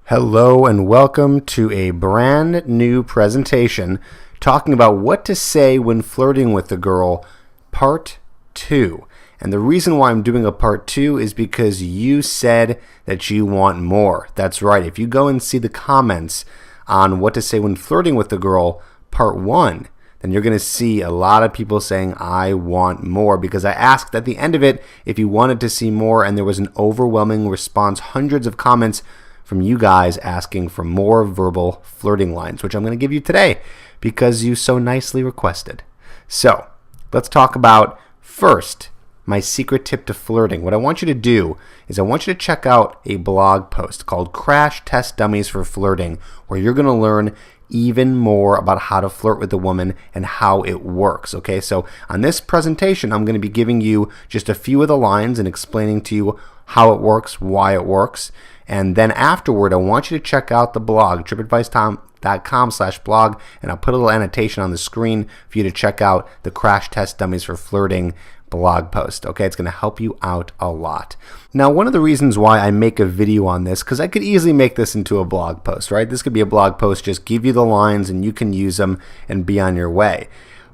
Hello and welcome to a brand new presentation talking about what to say when flirting with a girl, part 2. And the reason why I'm doing a part 2 is because you said that you want more. That's right. If you go and see the comments on what to say when flirting with a girl, part 1, then you're going to see a lot of people saying, I want more, because I asked at the end of it if you wanted to see more, and there was an overwhelming response, hundreds of comments from you guys asking for more verbal flirting lines, which I'm going to give you today because you so nicely requested. So let's talk about first my secret tip to flirting. What I want you to do is I want you to check out a blog post called Crash Test Dummies for Flirting, where you're going to learn even more about how to flirt with a woman and how it works. Okay, so on this presentation, I'm going to be giving you just a few of the lines and explaining to you how it works, why it works. And then afterward, I want you to check out the blog, tripadvice.com/blog, and I'll put a little annotation on the screen for you to check out the Crash Test Dummies for Flirting blog post. Okay, it's going to help you out a lot. Now, one of the reasons why I make a video on this, because I could easily make this into a blog post, right? This could be a blog post, just give you the lines and you can use them and be on your way.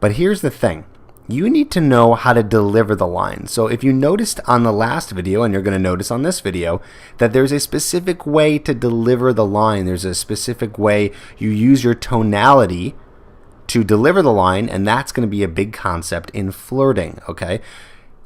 But here's the thing. You need to know how to deliver the line. So if you noticed on the last video, and you're going to notice on this video, that there's a specific way to deliver the line. There's a specific way you use your tonality to deliver the line, and that's going to be a big concept in flirting, okay?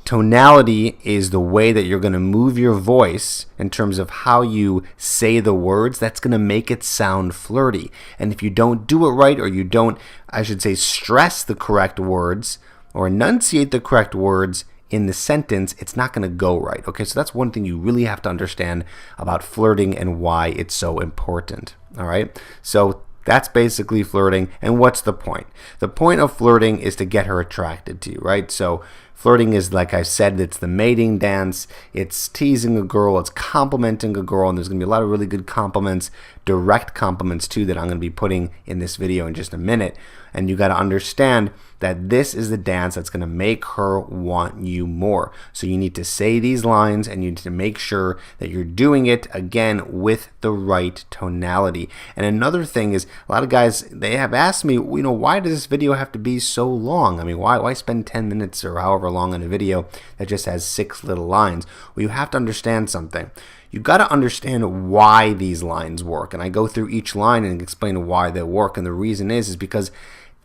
Tonality is the way that you're going to move your voice in terms of how you say the words. That's going to make it sound flirty. And if you don't do it right, or you don't, I should say, stress the correct words, or enunciate the correct words in the sentence, it's not going to go right. Okay, so that's one thing you really have to understand about flirting and why it's so important. All right, so that's basically flirting. And what's the point? The point of flirting is to get her attracted to you, right? So flirting is, like I said, it's the mating dance. It's teasing a girl. It's complimenting a girl. And there's going to be a lot of really good compliments, direct compliments too, that I'm going to be putting in this video in just a minute. And you got to understand that this is the dance that's going to make her want you more. So you need to say these lines, and you need to make sure that you're doing it, again, with the right tonality. And another thing is, a lot of guys, they have asked me, why does this video have to be so long? I mean, why spend 10 minutes or however long on a video that just has 6 little lines? Well, you have to understand something. You've got to understand why these lines work. And I go through each line and explain why they work. And the reason is because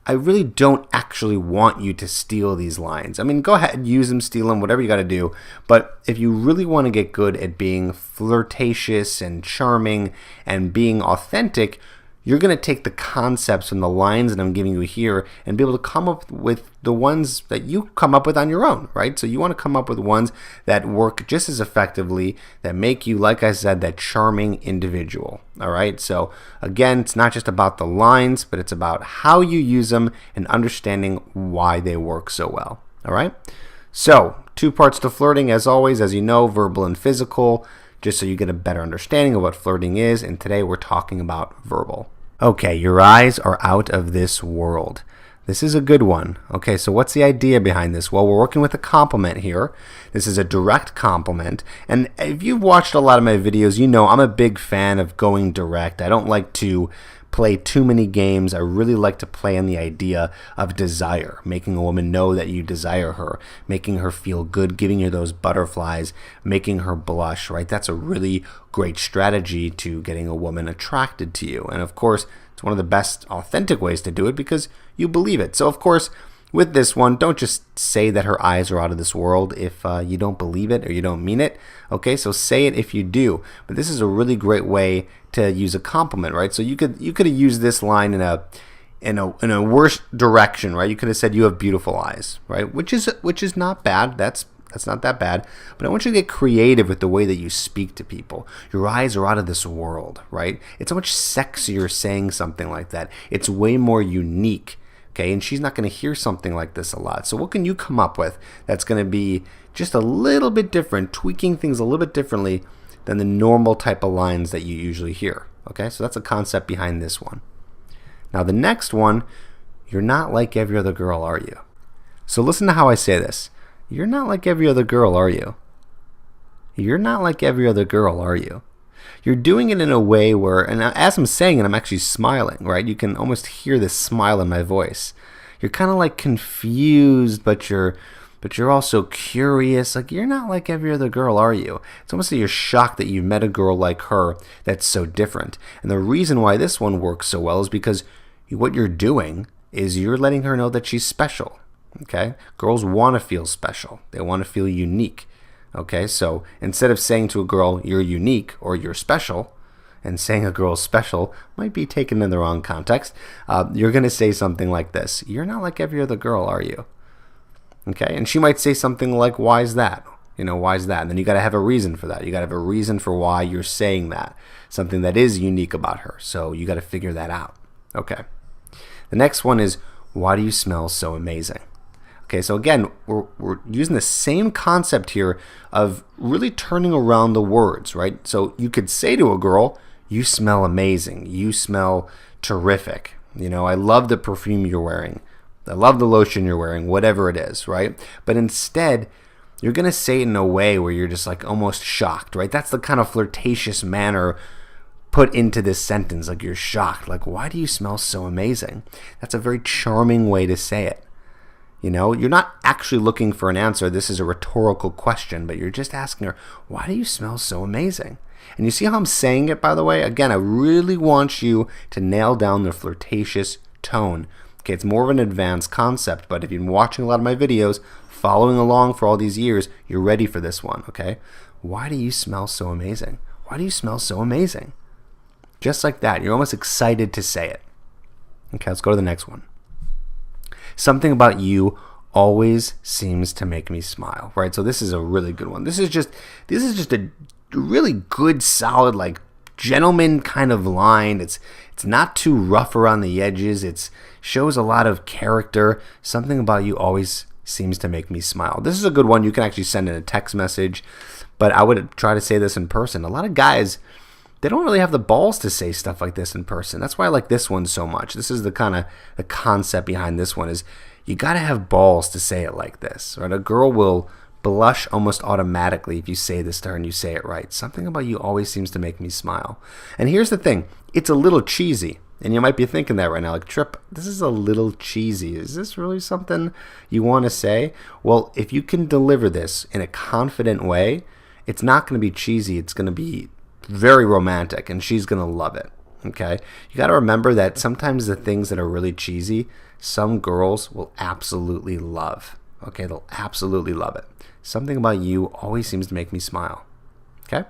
I really don't actually want you to steal these lines. I mean, go ahead, use them, steal them, whatever you got to do. But if you really want to get good at being flirtatious and charming and being authentic, you're going to take the concepts from the lines that I'm giving you here and be able to come up with the ones that you come up with on your own, right? So you want to come up with ones that work just as effectively, that make you, like I said, that charming individual, all right? So again, it's not just about the lines, but it's about how you use them and understanding why they work so well, all right? So 2 parts to flirting, as always, as you know, verbal and physical, just so you get a better understanding of what flirting is. And today we're talking about verbal. Okay, your eyes are out of this world. This is a good one. Okay, so what's the idea behind this? Well, we're working with a compliment here. This is a direct compliment. And if you've watched a lot of my videos, you know I'm a big fan of going direct. I don't like to play too many games. I really like to play on the idea of desire, making a woman know that you desire her, making her feel good, giving her those butterflies, making her blush, right? That's a really great strategy to getting a woman attracted to you. And of course, it's one of the best authentic ways to do it because you believe it. So of course, with this one, don't just say that her eyes are out of this world if you don't believe it or you don't mean it. Okay, so say it if you do. But this is a really great way to use a compliment, right? So you could have used this line in a worse direction, right? You could have said you have beautiful eyes, right? Which is not bad. That's not that bad. But I want you to get creative with the way that you speak to people. Your eyes are out of this world, right? It's so much sexier saying something like that. It's way more unique. Okay, and she's not going to hear something like this a lot. So what can you come up with that's going to be just a little bit different, tweaking things a little bit differently than the normal type of lines that you usually hear? Okay, so that's a concept behind this one. Now the next one, you're not like every other girl, are you? So listen to how I say this. You're not like every other girl, are you? You're not like every other girl, are you? You're doing it in a way where, and as I'm saying it, I'm actually smiling, right? You can almost hear this smile in my voice. You're kind of like confused, but you're also curious. Like, you're not like every other girl, are you? It's almost like you're shocked that you've met a girl like her that's so different. And the reason why this one works so well is because what you're doing is you're letting her know that she's special. Okay? Girls want to feel special. They want to feel unique. Okay? So instead of saying to a girl, you're unique or you're special, and saying a girl's special might be taken in the wrong context, you're going to say something like this. You're not like every other girl, are you? Okay, and she might say something like, why is that? Why is that? And then you got to have a reason for that. You got to have a reason for why you're saying that. Something that is unique about her. So you got to figure that out. Okay. The next one is, why do you smell so amazing? Okay, so again, we're using the same concept here of really turning around the words, right? So you could say to a girl, you smell amazing. You smell terrific. I love the perfume you're wearing. I love the lotion you're wearing, whatever it is, right? But instead, you're going to say it in a way where you're just like almost shocked, right? That's the kind of flirtatious manner put into this sentence, like you're shocked. Like, why do you smell so amazing? That's a very charming way to say it. You're not actually looking for an answer. This is a rhetorical question, but you're just asking her, why do you smell so amazing? And you see how I'm saying it, by the way? Again, I really want you to nail down the flirtatious tone. Okay, it's more of an advanced concept, but if you've been watching a lot of my videos, following along for all these years, you're ready for this one, okay? Why do you smell so amazing? Why do you smell so amazing? Just like that. You're almost excited to say it. Okay, let's go to the next one. Something about you always seems to make me smile, right? So this is a really good one. This is just a really good, solid, like gentleman kind of line. It's not too rough around the edges. It shows a lot of character. Something about you always seems to make me smile. This is a good one. You can actually send in a text message, but I would try to say this in person. A lot of guys, they don't really have the balls to say stuff like this in person. That's why I like this one so much. This is the concept behind this one is you got to have balls to say it like this, right? A girl will blush almost automatically if you say this to her and you say it right. Something about you always seems to make me smile. And here's the thing. It's a little cheesy. And you might be thinking that right now, like, Trip, this is a little cheesy. Is this really something you want to say? Well, if you can deliver this in a confident way, it's not going to be cheesy. It's going to be very romantic, and she's going to love it. Okay? You got to remember that sometimes the things that are really cheesy, some girls will absolutely love. Okay? They'll absolutely love it. Something about you always seems to make me smile. Okay?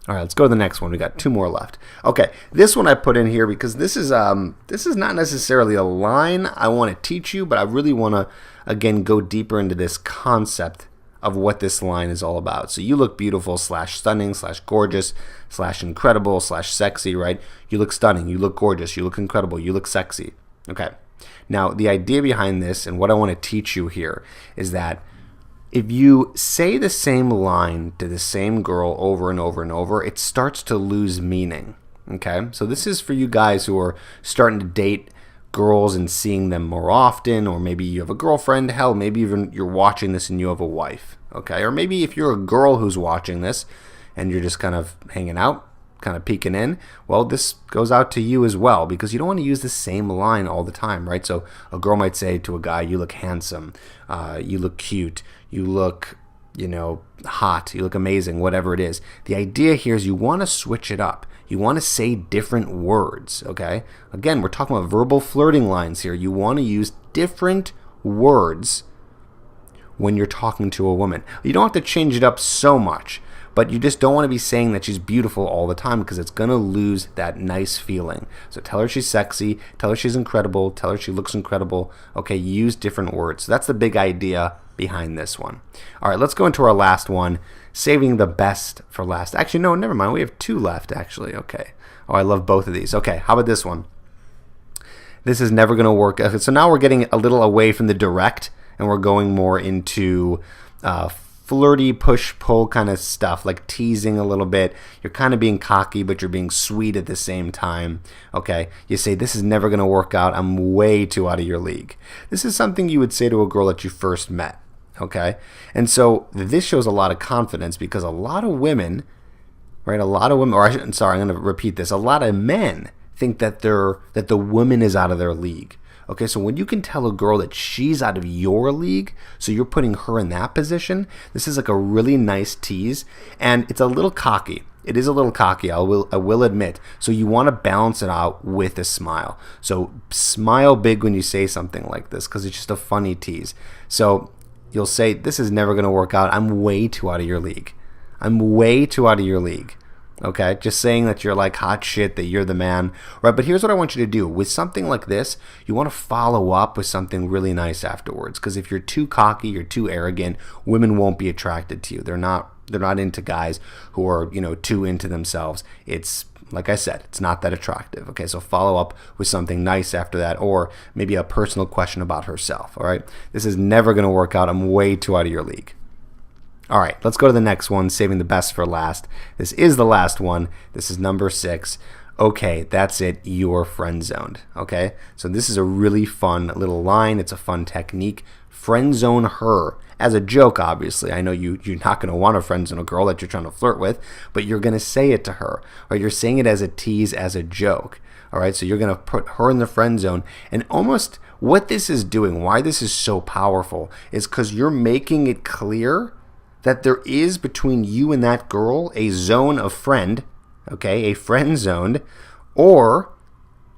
All right, let's go to the next one. We got 2 more left. Okay, this one I put in here because this is not necessarily a line I want to teach you, but I really want to, again, go deeper into this concept of what this line is all about. So you look beautiful / stunning / gorgeous / incredible / sexy, right? You look stunning, you look gorgeous, you look incredible, you look sexy. Okay, now the idea behind this and what I want to teach you here is that if you say the same line to the same girl over and over and over, it starts to lose meaning, okay? So this is for you guys who are starting to date girls and seeing them more often, or maybe you have a girlfriend, hell, maybe even you're watching this and you have a wife, okay? Or maybe if you're a girl who's watching this and you're just kind of hanging out, kind of peeking in, well, this goes out to you as well because you don't want to use the same line all the time, right? So a girl might say to a guy, you look handsome, you look cute, you look, hot, you look amazing, whatever it is. The idea here is you want to switch it up. You want to say different words, okay? Again, we're talking about verbal flirting lines here. You want to use different words when you're talking to a woman. You don't have to change it up so much, but you just don't want to be saying that she's beautiful all the time because it's going to lose that nice feeling. So tell her she's sexy, tell her she's incredible, tell her she looks incredible. Okay, use different words. So that's the big idea behind this one. All right, let's go into our last one, saving the best for last. Actually, no, never mind. We have 2 left, actually. Okay. Oh, I love both of these. Okay, how about this one? This is never going to work. So now we're getting a little away from the direct, and we're going more into flirty push-pull kind of stuff, like teasing a little bit. You're kind of being cocky, but you're being sweet at the same time. Okay, you say, this is never going to work out. I'm way too out of your league. This is something you would say to a girl that you first met. Okay, and so this shows a lot of confidence because a lot of women right? A lot of women, or sorry, I'm going to repeat this. A lot of men think that the woman is out of their league. Okay, so when you can tell a girl that she's out of your league, so you're putting her in that position, this is like a really nice tease, and it's a little cocky. It is a little cocky, I will admit. So you want to balance it out with a smile. So smile big when you say something like this, because it's just a funny tease. So you'll say, this is never going to work out. I'm way too out of your league. I'm way too out of your league. Okay, just saying that you're like hot shit, that you're the man, right? But here's what I want you to do. With something like this, you want to follow up with something really nice afterwards. Because if you're too cocky, you're too arrogant, women won't be attracted to you. They're not into guys who are, too into themselves. It's, like I said, it's not that attractive. Okay, so follow up with something nice after that, or maybe a personal question about herself. All right, this is never going to work out. I'm way too out of your league. All right, let's go to the next one, saving the best for last. This is the last one. This is number 6. Okay, that's it. You're friend zoned. Okay, so this is a really fun little line. It's a fun technique. Friend zone her as a joke, obviously. I know you're not going to want to friend zone a girl that you're trying to flirt with, but you're going to say it to her, or you're saying it as a tease, as a joke. All right, so you're going to put her in the friend zone, and almost what this is doing, why this is so powerful, is because you're making it clear that there is between you and that girl a zone of friend, okay, a friend zoned, or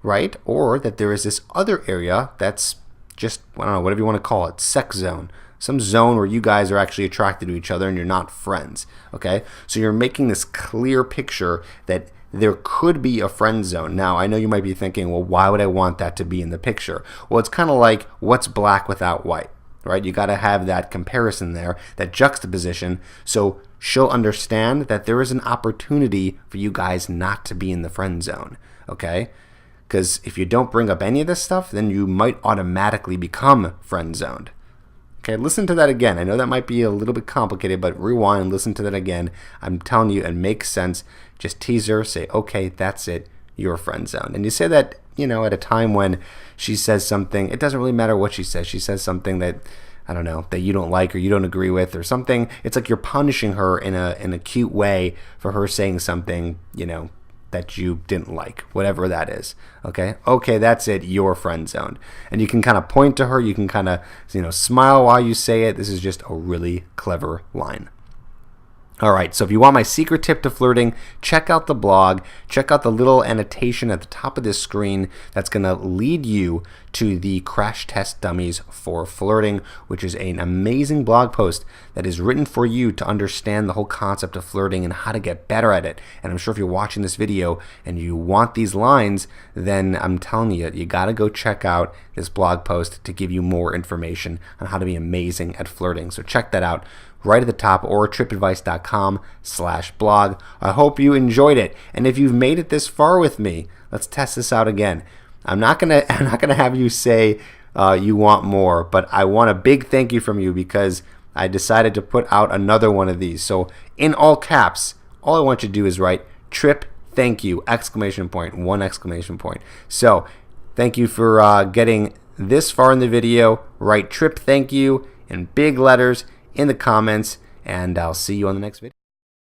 that there is this other area that's just, I don't know, whatever you want to call it, sex zone, some zone where you guys are actually attracted to each other and you're not friends, okay? So you're making this clear picture that there could be a friend zone. Now, I know you might be thinking, well, why would I want that to be in the picture? Well, it's kind of like what's black without white. Right? You got to have that comparison there, that juxtaposition, so she'll understand that there is an opportunity for you guys not to be in the friend zone, okay? Because if you don't bring up any of this stuff, then you might automatically become friend zoned. Okay, listen to that again. I know that might be a little bit complicated, but rewind and listen to that again. I'm telling you, it makes sense. Just tease her, say, okay, that's it, you're friend zoned. And you say that, at a time when she says something, it doesn't really matter what she says. She says something that, I don't know, that you don't like or you don't agree with or something. It's like you're punishing her in a cute way for her saying something, that you didn't like, whatever that is. Okay, that's it, you're friend zoned. And you can kind of point to her, you can kind of, smile while you say it. This is just a really clever line. All right, so if you want my secret tip to flirting, check out the blog. Check out the little annotation at the top of this screen that's going to lead you to the crash test dummies for flirting, which is an amazing blog post that is written for you to understand the whole concept of flirting and how to get better at it. And I'm sure if you're watching this video and you want these lines, then I'm telling you, you got to go check out this blog post to give you more information on how to be amazing at flirting. So check that out right at the top, or tripadvice.com/blog. I hope you enjoyed it. And if you've made it this far with me, let's test this out again. I'm not gonna have you say you want more, but I want a big thank you from you because I decided to put out another one of these. So in all caps, all I want you to do is write "Trip thank you!" ! 1 exclamation point. So thank you for getting this far in the video. Write "Trip thank you!" in big letters in the comments, and I'll see you on the next video.